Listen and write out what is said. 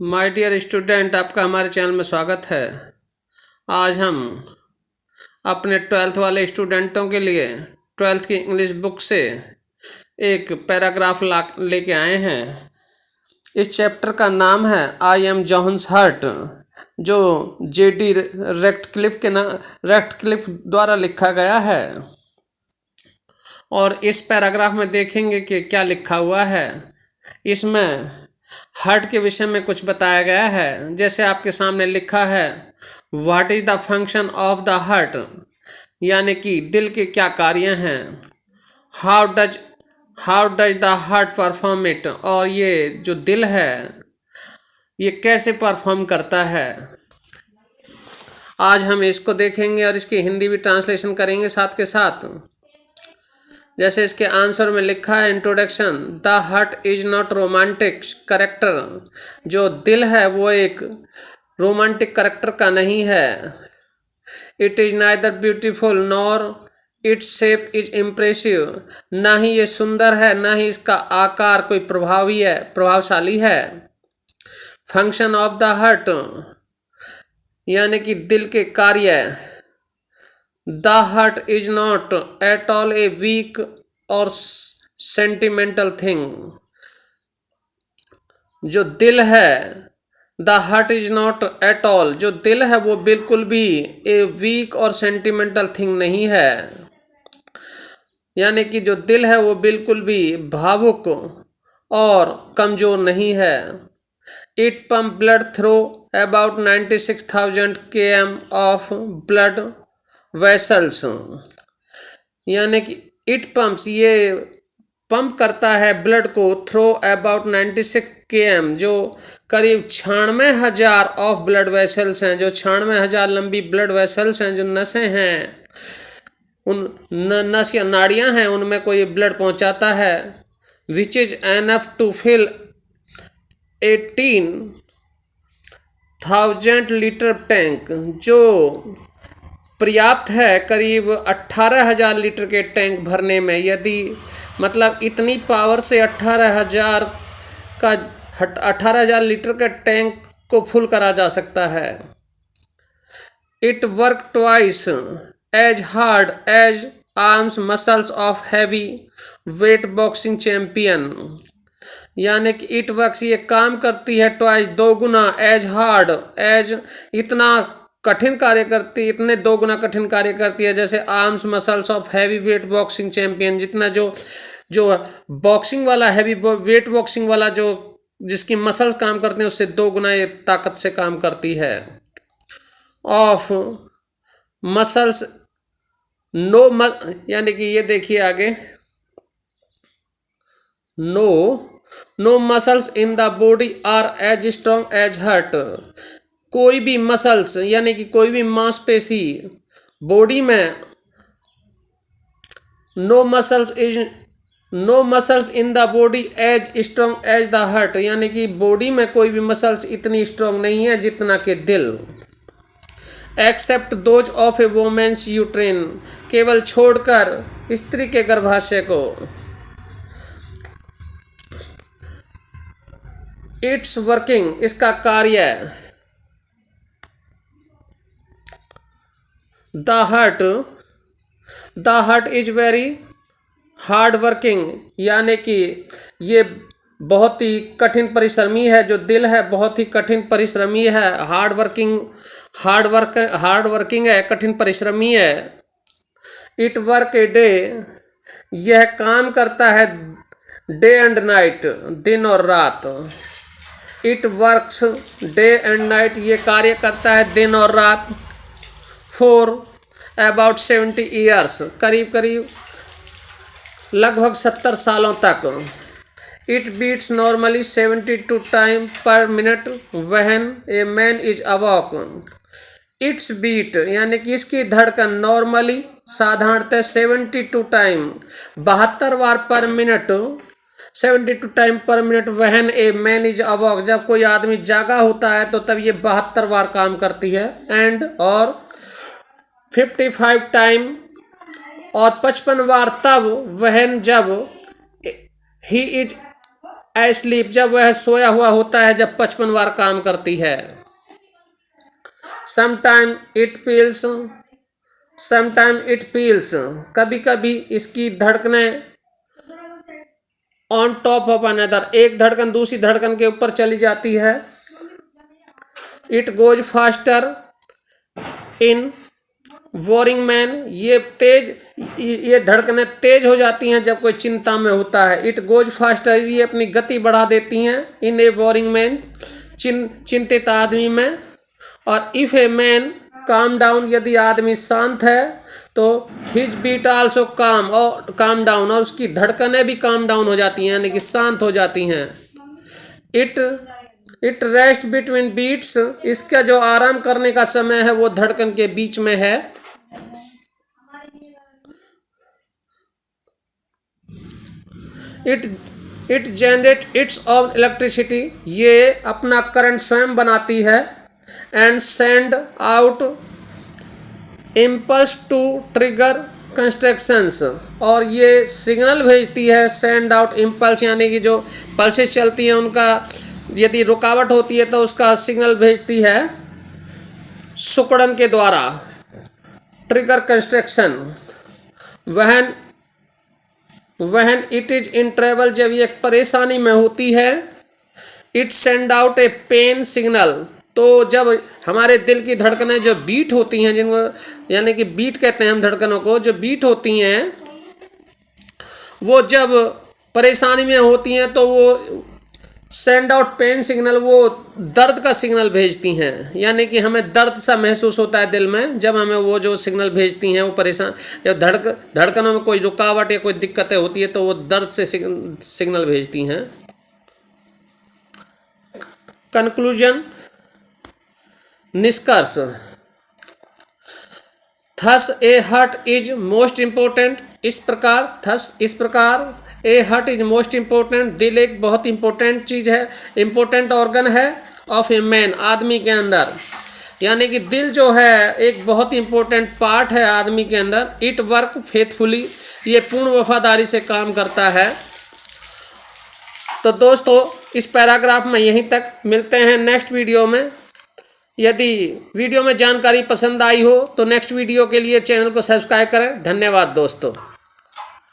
My dear student, आपका हमारे channel में स्वागत है। आज हम अपने ट्वेल्थ वाले स्टूडेंटों के लिए ट्वेल्थ की इंग्लिश बुक से एक पैराग्राफ लेके आए हैं। इस चैप्टर का नाम है आई एम जॉन्स हर्ट, जो जेडी रेक्टक्लिफ द्वारा लिखा गया है। और इस पैराग्राफ में देखेंगे कि क्या लिखा हुआ है। इसमें हार्ट के विषय में कुछ बताया गया है। जैसे आपके सामने लिखा है, what is the function of the heart, यानी कि दिल के क्या कार्य हैं। How does the heart perform it, और ये जो दिल है ये कैसे परफॉर्म करता है। आज हम इसको देखेंगे और इसकी हिंदी भी ट्रांसलेशन करेंगे साथ के साथ। जैसे इसके आंसर में लिखा है, introduction, the heart is not romantic character, जो दिल है वो एक रोमांटिक करेक्टर का नहीं है। It is neither beautiful nor its shape is impressive, ना ही ये सुंदर है ना ही इसका आकार कोई प्रभावशाली है। फंक्शन ऑफ द हार्ट, यानी कि दिल के कार्य। The heart is not at all a weak और सेंटिमेंटल थिंग, जो दिल है, the heart is not at all, जो दिल है वो बिल्कुल भी ए वीक और सेंटिमेंटल थिंग नहीं है। यानी कि जो दिल है वो बिल्कुल भी भावुक और कमजोर नहीं है। It pump blood through about 96,000 km of blood vessels, यानी कि इट पंप्स, ये पंप करता है ब्लड को थ्रो अबाउट 96 km, जो करीब 96,000 ऑफ ब्लड वेसल्स हैं, जो 96,000 लंबी ब्लड वेसल्स हैं, जो नसें हैं, उन नस या नाड़ियाँ हैं, उनमें कोई ब्लड पहुंचाता है। Which is enough to fill 18,000 litre tank, जो पर्याप्त है करीब 18,000 लीटर के टैंक भरने में। यदि मतलब इतनी पावर से 18,000 लीटर के टैंक को फुल करा जा सकता है। It work twice as hard as arms muscles of heavy weight boxing champion, यानी कि इट वर्क्स, ये काम करती है, ट्वाइस, दो गुना, एज हार्ड, एज इतना कठिन कार्य करती, इतने दो गुना कठिन कार्य करती है, जैसे arms muscles of heavy weight boxing champion, जितना जो बॉक्सिंग वाला, हैवी वेट बॉक्सिंग वाला जो जिसकी मसल्स काम करते हैं उससे दो गुना ये ताकत से काम करती है। ऑफ मसल्स नो, यानी कि ये देखिए आगे, no muscles in the body are as strong as heart, कोई भी मसल्स यानी कि कोई भी मांसपेशी बॉडी में, no muscles in the body as strong as the heart, यानी कि बॉडी में कोई भी मसल्स इतनी स्ट्रॉन्ग नहीं है जितना कि दिल। Except those of a woman's uterine, केवल छोड़कर स्त्री के गर्भाशय को। इट्स वर्किंग, इसका कार्य। The heart is very hard working, यानी कि ये बहुत ही कठिन परिश्रमी है, जो दिल है बहुत ही कठिन परिश्रमी है, हार्ड वर्किंग है, कठिन परिश्रमी है। इट वर्क ए डे, यह काम करता है डे एंड नाइट, दिन और रात। It works day and night, ये कार्य करता है दिन और रात। फॉर अबाउट 70 ईयर्स, करीब लगभग 70 सालों तक। It beats normally 72 time per minute when a man is awake. It's beat, यानी कि इसकी धड़कन नॉर्मली, साधारणतः 72 टाइम, 72 बार per minute, 72 time per minute, when a man is awake, जब कोई आदमी जागा होता है तो तब ये 72 बार काम करती है। एंड और 55 टाइम और 55 बार तब, व्हेन जब, ही इज एस्लीप, जब वह सोया हुआ होता है, जब 55 बार काम करती है। समटाइम इट फील्स, कभी कभी इसकी धड़कनें ऑन टॉप ऑफ अनदर, एक धड़कन दूसरी धड़कन के ऊपर चली जाती है। It goes faster in warring man, ये धड़कनें तेज हो जाती हैं जब कोई चिंता में होता है। इट गोज फास्टर, ये अपनी गति बढ़ा देती हैं। इन ए वॉरिंग मैन, चिंतित आदमी में। और if a man calm down, यदि आदमी शांत है तो his beat also calm down, और उसकी धड़कनें भी काम डाउन हो जाती हैं, यानी कि शांत हो जाती हैं। इट रेस्ट बिटवीन बीट्स, इसका जो आराम करने का समय है वो धड़कन के बीच में है। It generate its own electricity, ये अपना करंट स्वयं बनाती है। And send out impulse to trigger contractions, और ये सिग्नल भेजती है। सेंड आउट इम्पल्स, यानी कि जो पल्सेस चलती हैं उनका यदि रुकावट होती है तो उसका सिग्नल भेजती है सुकड़न के द्वारा। ट्रिगर कंस्ट्रक्शन, वहन इट इज इन ट्रेवल, जब ये परेशानी में होती है। It send out A pen signal, तो जब हमारे दिल की धड़कनें जो बीट होती हैं, जिनको यानी कि बीट कहते हैं हम धड़कनों को, जो बीट होती हैं वो जब परेशानी में होती हैं तो वो सेंड आउट पेन सिग्नल, वो दर्द का सिग्नल भेजती हैं। यानी कि हमें दर्द सा महसूस होता है दिल में, जब हमें वो जो सिग्नल भेजती हैं वो परेशान, जब धड़कनों में कोई रुकावट या कोई दिक्कतें होती है तो वो दर्द से सिग्नल भेजती हैं। कंक्लूजन, निष्कर्ष। Thus a heart is most important, इस प्रकार a heart is most important, दिल एक बहुत इम्पोर्टेंट चीज़ है, इम्पोर्टेंट ऑर्गन है ऑफ ए मैन, आदमी के अंदर। यानी कि दिल जो है एक बहुत इम्पोर्टेंट पार्ट है आदमी के अंदर। इट वर्क फेथफुली, ये पूर्ण वफादारी से काम करता है। तो दोस्तों इस पैराग्राफ में यहीं तक, मिलते हैं नेक्स्ट वीडियो में। यदि वीडियो में जानकारी पसंद आई हो तो नेक्स्ट वीडियो के लिए चैनल को सब्सक्राइब करें। धन्यवाद दोस्तों।